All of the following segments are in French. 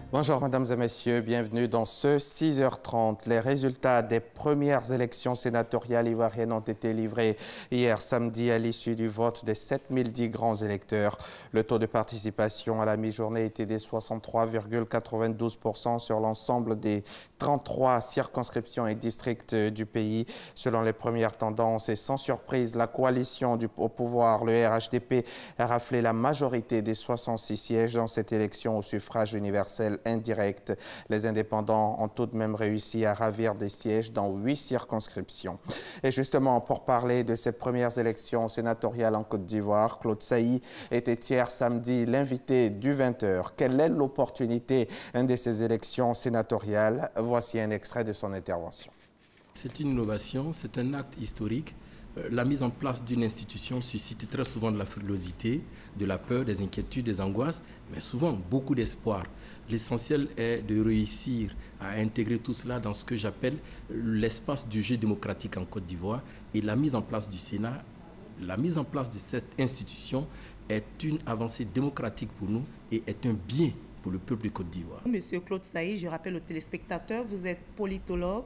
Bonjour mesdames et messieurs, bienvenue dans ce 6h30. Les résultats des premières élections sénatoriales ivoiriennes ont été livrés hier samedi à l'issue du vote des 7010 grands électeurs. Le taux de participation à la mi-journée était de 63,92% sur l'ensemble des 33 circonscriptions et districts du pays. Selon les premières tendances et sans surprise, la coalition au pouvoir, le RHDP, a raflé la majorité des 66 sièges dans cette élection au suffrage universel indirect. Les indépendants ont tout de même réussi à ravir des sièges dans 8 circonscriptions. Et justement, pour parler de ces premières élections sénatoriales en Côte d'Ivoire, Claude Sailly était hier samedi l'invité du 20h. Quelle est l'opportunité de ces élections sénatoriales? Voici un extrait de son intervention. C'est une innovation, c'est un acte historique. La mise en place d'une institution suscite très souvent de la frilosité, de la peur, des inquiétudes, des angoisses, mais souvent beaucoup d'espoir. L'essentiel est de réussir à intégrer tout cela dans ce que j'appelle l'espace du jeu démocratique en Côte d'Ivoire. Et la mise en place du Sénat, la mise en place de cette institution est une avancée démocratique pour nous et est un bien pour le peuple de Côte d'Ivoire. Monsieur Claude Sailly, je rappelle aux téléspectateurs, vous êtes politologue.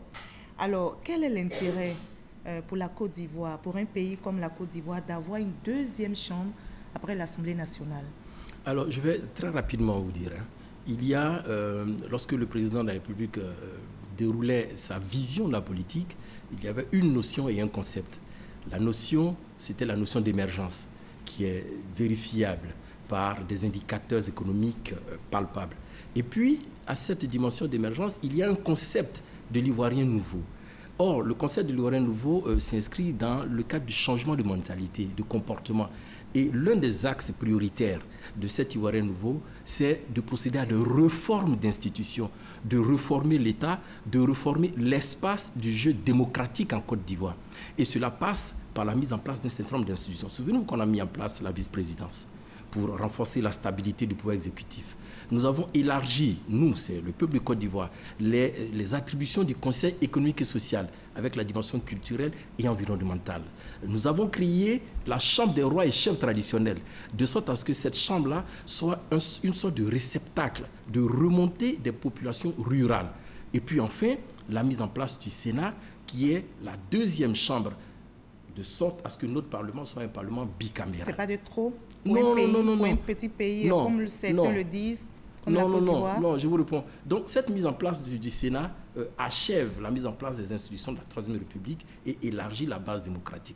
Alors, quel est l'intérêt pour la Côte d'Ivoire, pour un pays comme la Côte d'Ivoire, d'avoir une deuxième chambre après l'Assemblée nationale? Alors, je vais très rapidement vous dire. Il y a, lorsque le président de la République déroulait sa vision de la politique, il y avait une notion et un concept. La notion, c'était la notion d'émergence, qui est vérifiable par des indicateurs économiques palpables. Et puis, à cette dimension d'émergence, il y a un concept de l'Ivoirien nouveau. Or, le concept de l'Ivoirien nouveau s'inscrit dans le cadre du changement de mentalité, de comportement. Et l'un des axes prioritaires de cet Ivoirien nouveau, c'est de procéder à des réformes d'institutions, de réformer l'État, de réformer l'espace du jeu démocratique en Côte d'Ivoire. Et cela passe par la mise en place d'un certain nombre d'institutions. Souvenez-vous qu'on a mis en place la vice-présidence pour renforcer la stabilité du pouvoir exécutif. Nous avons élargi, nous, c'est le peuple de Côte d'Ivoire, les attributions du Conseil économique et social avec la dimension culturelle et environnementale. Nous avons créé la Chambre des rois et chefs traditionnels, de sorte à ce que cette chambre-là soit une sorte de réceptacle, de remontée des populations rurales. Et puis enfin, la mise en place du Sénat, qui est la deuxième chambre, de sorte à ce que notre Parlement soit un Parlement bicaméral. C'est pas de trop pour un petit pays, comme certains le disent, comme la Côte d'Ivoire? Non, je vous réponds. Donc, cette mise en place du Sénat achève la mise en place des institutions de la Troisième République et élargit la base démocratique.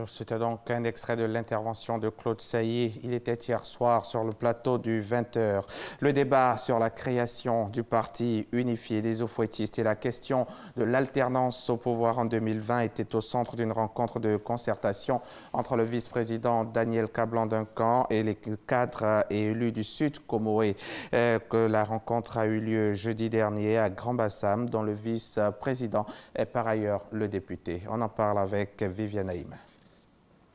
C'était donc un extrait de l'intervention de Claude Sailly. Il était hier soir sur le plateau du 20h. Le débat sur la création du parti unifié des oufouettistes et la question de l'alternance au pouvoir en 2020 était au centre d'une rencontre de concertation entre le vice-président Daniel Kablan-Duncan et les cadres et élus du Sud Comoé. La rencontre a eu lieu jeudi dernier à Grand-Bassam, dont le vice-président est par ailleurs le député. On en parle avec Viviane Aïm.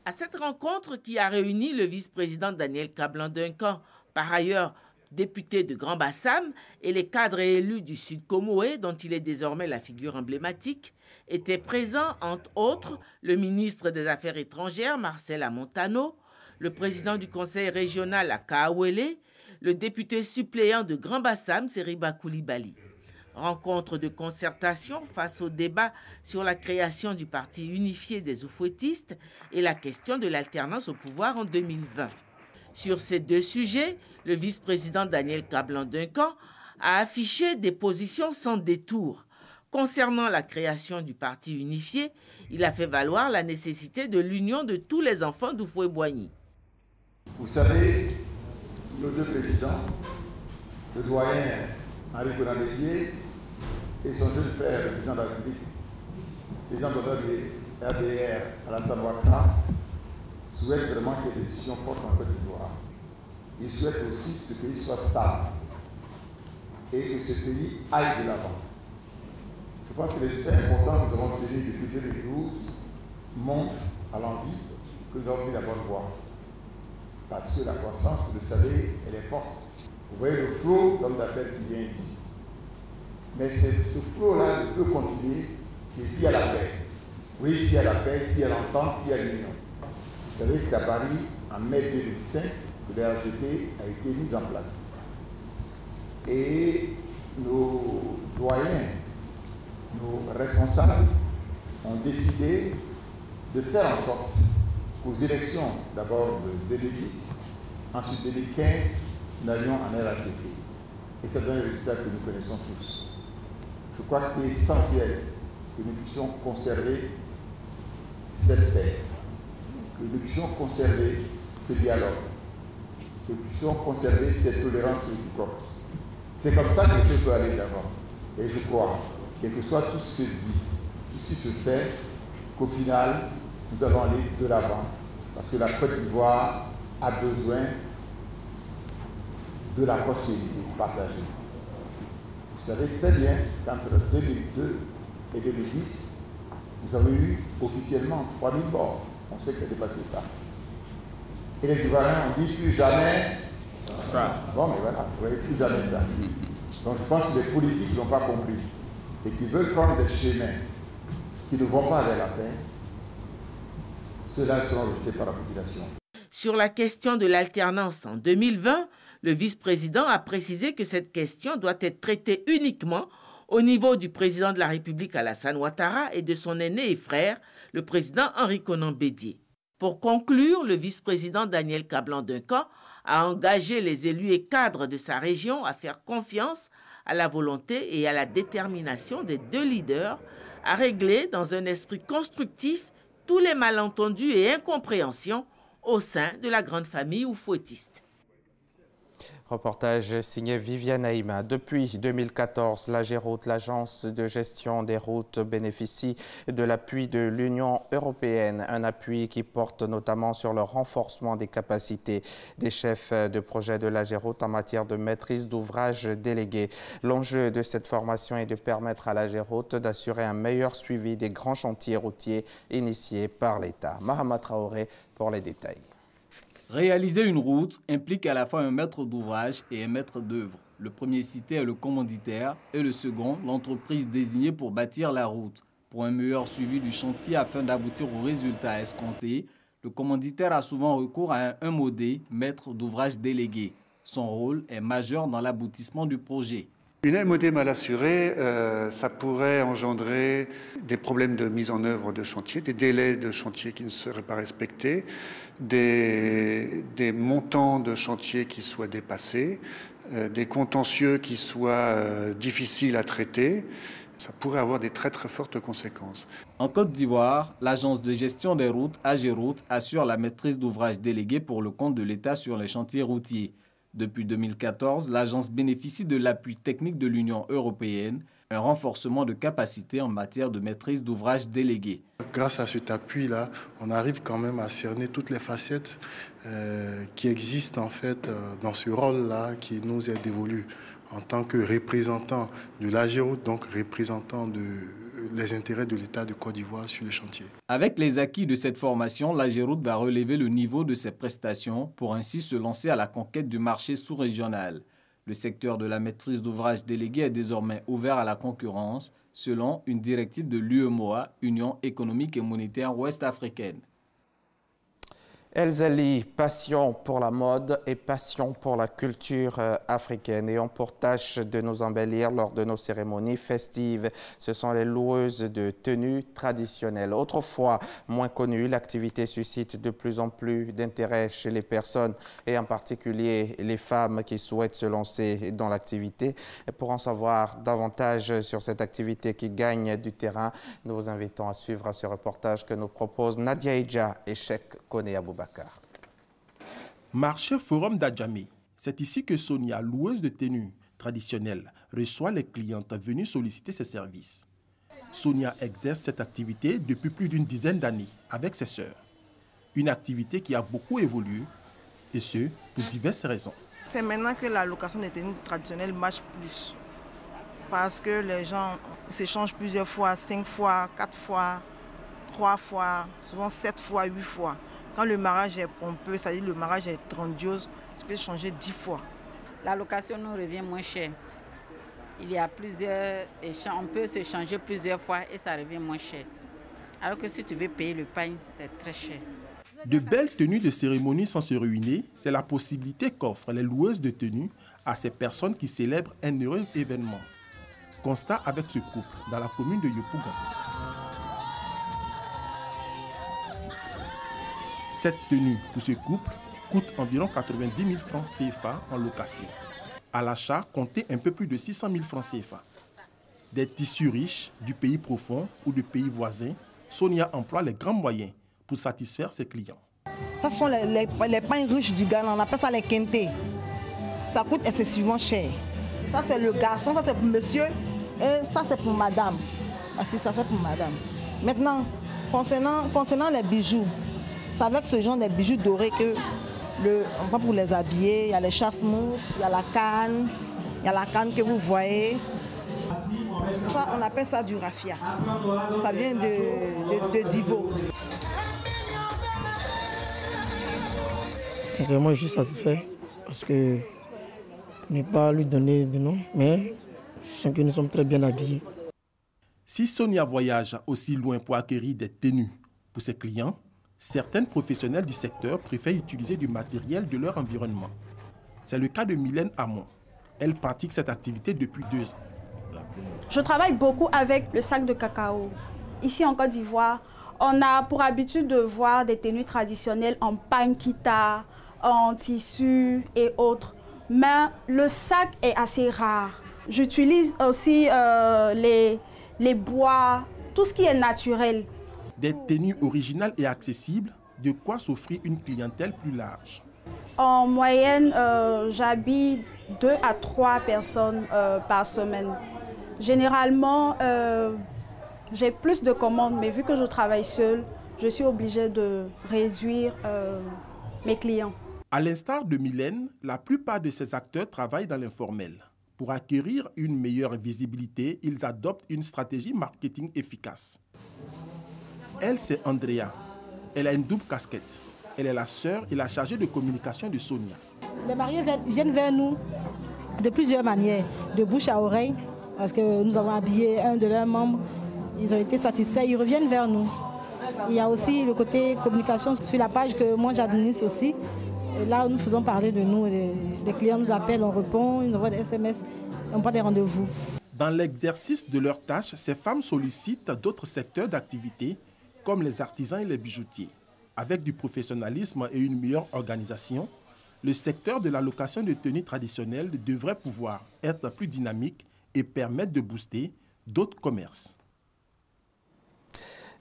À cette rencontre qui a réuni le vice-président Daniel Kablan-Duncan, par ailleurs député de Grand-Bassam, et les cadres et élus du Sud Comoé, dont il est désormais la figure emblématique, étaient présents, entre autres, le ministre des Affaires étrangères, Marcel Amontano, le président du conseil régional à Kaawélé, le député suppléant de Grand-Bassam, Seriba Koulibaly. Rencontre de concertation face au débat sur la création du parti unifié des oufouettistes et la question de l'alternance au pouvoir en 2020. Sur ces deux sujets, le vice-président Daniel Kablan-Duncan a affiché des positions sans détour. Concernant la création du parti unifié, il a fait valoir la nécessité de l'union de tous les enfants d'Oufoué-Boigny. Vous savez, nos deux présidents, le doyen Henri Konan Bédié et son jeune frère, le président de la République, président d'honneur de RDR Alassane Ouattara, souhaitent vraiment qu'il y ait des décisions fortes en Côte d'Ivoire. Ils souhaitent aussi que ce pays soit stable et que ce pays aille de l'avant. Je pense que les résultats importants que nous avons obtenus depuis 2012 montrent à l'envie que nous avons pris la bonne voie. Parce que la croissance, vous le savez, elle est forte. Vous voyez le flot d'hommes d'affaires qui vient ici. Mais ce flot-là ne peut continuer que s'il y a la paix. Oui, s'il y a la paix, s'il y a l'entente, s'il y a l'union. Vous savez que c'est à Paris, en mai 2005, que le RGP a été mis en place. Et nos doyens, nos responsables ont décidé de faire en sorte qu'aux élections, d'abord de 2010, ensuite 2015, nous allions en RHDP. Et c'est un résultat que nous connaissons tous. Je crois qu'il est essentiel que nous puissions conserver cette paix, que nous puissions conserver ce dialogue, que nous puissions conserver cette tolérance réciproque. C'est comme ça que je peux aller d'avant. Et je crois, quel que soit tout ce qui se dit, tout ce qui se fait, qu'au final, nous allons aller de l'avant. Parce que la Côte d'Ivoire a besoin de la prospérité partagée. Vous savez très bien qu'entre 2002 et 2010, nous avons eu officiellement 3000 morts. On sait que c'est dépassé ça. Et les Ivoiriens ont dit plus jamais ça. Bon, mais voilà, vous voyez, plus jamais ça. Donc je pense que les politiques n'ont pas compris et qui veulent prendre des chemins qui ne vont pas vers la paix, ceux-là seront rejetés par la population. Sur la question de l'alternance en 2020, le vice-président a précisé que cette question doit être traitée uniquement au niveau du président de la République Alassane Ouattara et de son aîné et frère, le président Henri Konan Bédié. Pour conclure, le vice-président Daniel Kablan-Duncan a engagé les élus et cadres de sa région à faire confiance à la volonté et à la détermination des deux leaders à régler dans un esprit constructif tous les malentendus et incompréhensions au sein de la grande famille oufouettiste. Reportage signé Viviane Aïma. Depuis 2014, l'AGEROUTE, l'agence de gestion des routes, bénéficie de l'appui de l'Union européenne. Un appui qui porte notamment sur le renforcement des capacités des chefs de projet de l'AGEROUTE en matière de maîtrise d'ouvrage délégués. L'enjeu de cette formation est de permettre à l'AGEROUTE d'assurer un meilleur suivi des grands chantiers routiers initiés par l'État. Mahama Traoré pour les détails. Réaliser une route implique à la fois un maître d'ouvrage et un maître d'œuvre. Le premier cité est le commanditaire et le second, l'entreprise désignée pour bâtir la route. Pour un meilleur suivi du chantier afin d'aboutir aux résultats escomptés, le commanditaire a souvent recours à un MOD, maître d'ouvrage délégué. Son rôle est majeur dans l'aboutissement du projet. Une MOD mal assurée, ça pourrait engendrer des problèmes de mise en œuvre de chantier, des délais de chantier qui ne seraient pas respectés, des montants de chantier qui soient dépassés, des contentieux qui soient difficiles à traiter. Ça pourrait avoir des très très fortes conséquences. En Côte d'Ivoire, l'agence de gestion des routes, AGEROUTE, assure la maîtrise d'ouvrage déléguée pour le compte de l'État sur les chantiers routiers. Depuis 2014, l'agence bénéficie de l'appui technique de l'Union européenne, un renforcement de capacité en matière de maîtrise d'ouvrage déléguée. Grâce à cet appui-là, on arrive quand même à cerner toutes les facettes qui existent en fait dans ce rôle-là qui nous est dévolu en tant que représentant de l'AGEROUTE, donc représentant les intérêts de l'État de Côte d'Ivoire sur le chantier. Avec les acquis de cette formation, l'AGEROUTE va relever le niveau de ses prestations pour ainsi se lancer à la conquête du marché sous-régional. Le secteur de la maîtrise d'ouvrage déléguée est désormais ouvert à la concurrence selon une directive de l'UEMOA, Union économique et monétaire ouest-africaine. Elzali, passion pour la mode et passion pour la culture africaine et ont pour tâche de nous embellir lors de nos cérémonies festives. Ce sont les loueuses de tenues traditionnelles. Autrefois moins connues, l'activité suscite de plus en plus d'intérêt chez les personnes et en particulier les femmes qui souhaitent se lancer dans l'activité. Pour en savoir davantage sur cette activité qui gagne du terrain, nous vous invitons à suivre ce reportage que nous propose Nadia Idja et Cheikh Kone Aboubakar. Marché Forum d'Adjamé. C'est ici que Sonia, loueuse de tenues traditionnelles, reçoit les clientes venues solliciter ses services. Sonia exerce cette activité depuis plus d'une dizaine d'années avec ses sœurs. Une activité qui a beaucoup évolué, et ce, pour diverses raisons. C'est maintenant que la location des tenues traditionnelles marche plus. Parce que les gens s'échangent plusieurs fois, 5 fois, 4 fois, 3 fois, souvent 7 fois, 8 fois. Quand le mariage est pompeux, c'est-à-dire le mariage est grandiose, tu peux changer 10 fois. La location nous revient moins cher. Il y a plusieurs échanges, on peut se changer plusieurs fois et ça revient moins cher. Alors que si tu veux payer le pain, c'est très cher. De belles tenues de cérémonie sans se ruiner, c'est la possibilité qu'offrent les loueuses de tenues à ces personnes qui célèbrent un heureux événement. Constat avec ce couple dans la commune de Yopougon. Cette tenue pour ce couple coûte environ 90 000 francs CFA en location. À l'achat, comptez un peu plus de 600 000 francs CFA. Des tissus riches du pays profond ou de pays voisins, Sonia emploie les grands moyens pour satisfaire ses clients. Ça, ce sont les pains riches du Ghana, on appelle ça les kente. Ça coûte excessivement cher. Ça, c'est le garçon, ça, c'est pour monsieur, et ça, c'est pour madame. Ah, si, ça, c'est pour madame. Maintenant, concernant les bijoux, c'est avec ce genre de bijoux dorés on prend pour les habiller. Il y a les chasse-mouches, il y a la canne que vous voyez. Ça, on appelle ça du raffia. Ça vient de Divo. Sincèrement, je suis satisfait parce que je n'ai pas lui donné de nom, mais je sens que nous sommes très bien habillés. Si Sonia voyage aussi loin pour acquérir des tenues pour ses clients, certaines professionnels du secteur préfèrent utiliser du matériel de leur environnement. C'est le cas de Mylène Hamon. Elle pratique cette activité depuis 2 ans. Je travaille beaucoup avec le sac de cacao. Ici en Côte d'Ivoire, on a pour habitude de voir des tenues traditionnelles en pankita, en tissu et autres. Mais le sac est assez rare. J'utilise aussi les bois, tout ce qui est naturel. Des tenues originales et accessibles, de quoi s'offrir une clientèle plus large. En moyenne, j'habille 2 à 3 personnes par semaine. Généralement, j'ai plus de commandes, mais vu que je travaille seule, je suis obligée de réduire mes clients. À l'instar de Mylène, la plupart de ces acteurs travaillent dans l'informel. Pour acquérir une meilleure visibilité, ils adoptent une stratégie marketing efficace. Elle, c'est Andrea. Elle a une double casquette. Elle est la sœur et la chargée de communication de Sonia. Les mariés viennent vers nous de plusieurs manières, de bouche à oreille, parce que nous avons habillé un de leurs membres. Ils ont été satisfaits, ils reviennent vers nous. Il y a aussi le côté communication sur la page que moi j'administre aussi. Et là, nous faisons parler de nous. Les clients nous appellent, on répond, ils nous envoient des SMS, on prend des rendez-vous. Dans l'exercice de leurs tâches, ces femmes sollicitent d'autres secteurs d'activité, comme les artisans et les bijoutiers. Avec du professionnalisme et une meilleure organisation, le secteur de la location de tenues traditionnelles devrait pouvoir être plus dynamique et permettre de booster d'autres commerces.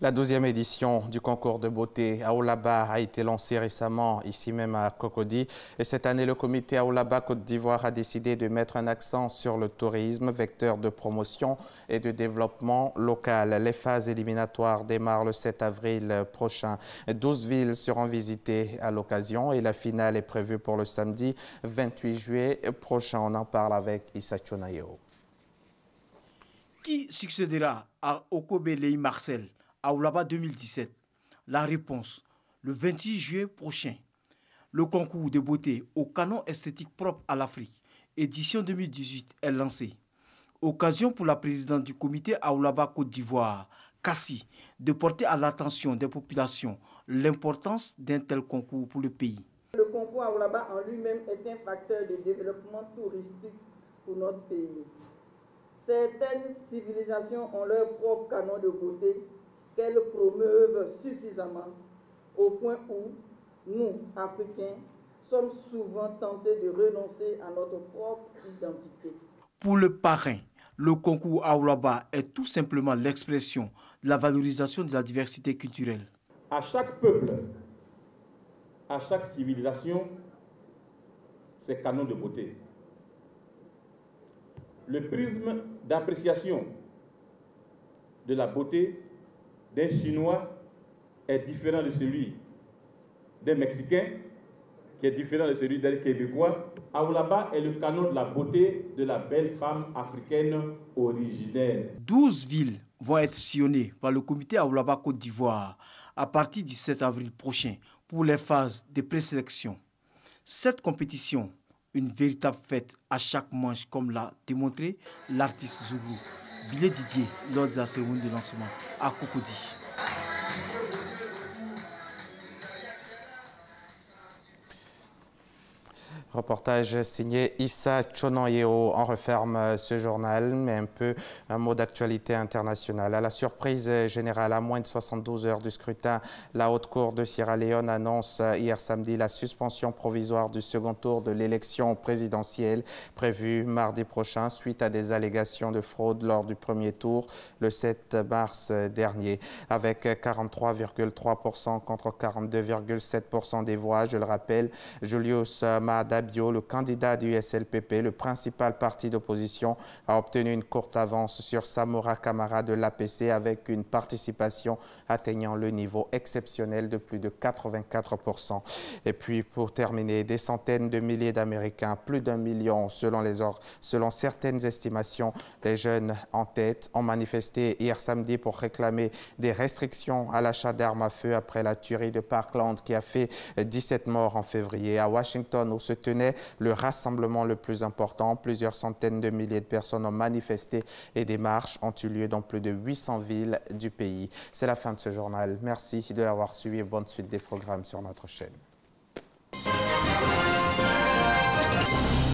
La 12e édition du concours de beauté Aoulaba a été lancée récemment ici même à Cocody. Et cette année, le comité Aoulaba Côte d'Ivoire a décidé de mettre un accent sur le tourisme, vecteur de promotion et de développement local. Les phases éliminatoires démarrent le 7 avril prochain. 12 villes seront visitées à l'occasion et la finale est prévue pour le samedi 28 juillet prochain. On en parle avec Issa Chonayo. Qui succédera à Okobe Lei Marcel Aoulaba 2017? La réponse, le 26 juillet prochain. Le concours de beauté au canon esthétique propre à l'Afrique, édition 2018, est lancé. Occasion pour la présidente du comité Aoulaba Côte d'Ivoire, Kassi, de porter à l'attention des populations l'importance d'un tel concours pour le pays. Le concours Aoulaba en lui-même est un facteur de développement touristique pour notre pays. Certaines civilisations ont leur propre canon de beauté qu'elles promeuvent suffisamment au point où nous, Africains, sommes souvent tentés de renoncer à notre propre identité. Pour le parrain, le concours Aoulaba est tout simplement l'expression de la valorisation de la diversité culturelle. À chaque peuple, à chaque civilisation, ses canons de beauté. Le prisme d'appréciation de la beauté d'un Chinois est différent de celui des Mexicains, qui est différent de celui des Québécois. Aoulaba est le canon de la beauté de la belle femme africaine originaire. 12 villes vont être sillonnées par le comité Aoulaba Côte d'Ivoire à partir du 7 avril prochain pour les phases de présélection. Cette compétition, une véritable fête à chaque manche, comme l'a démontré l'artiste Zougou Billet Didier lors de la cérémonie de lancement à Cocody. Reportage signé Issa Chononyeo. On referme ce journal, mais un mot d'actualité internationale. À la surprise générale, à moins de 72 heures du scrutin, la Haute Cour de Sierra Leone annonce hier samedi la suspension provisoire du second tour de l'élection présidentielle prévue mardi prochain suite à des allégations de fraude lors du premier tour le 7 mars dernier. Avec 43,3% contre 42,7% des voix, je le rappelle, Julius Maada Bio, le candidat du SLPP, le principal parti d'opposition, a obtenu une courte avance sur Samora Kamara de l'APC avec une participation atteignant le niveau exceptionnel de plus de 84%. Et puis pour terminer, des centaines de milliers d'Américains, plus d'1 million selon certaines estimations, les jeunes en tête, ont manifesté hier samedi pour réclamer des restrictions à l'achat d'armes à feu après la tuerie de Parkland qui a fait 17 morts en février. À Washington, où se tenait le rassemblement le plus important, plusieurs centaines de milliers de personnes ont manifesté et des marches ont eu lieu dans plus de 800 villes du pays. C'est la fin de ce journal. Merci de l'avoir suivi et bonne suite des programmes sur notre chaîne.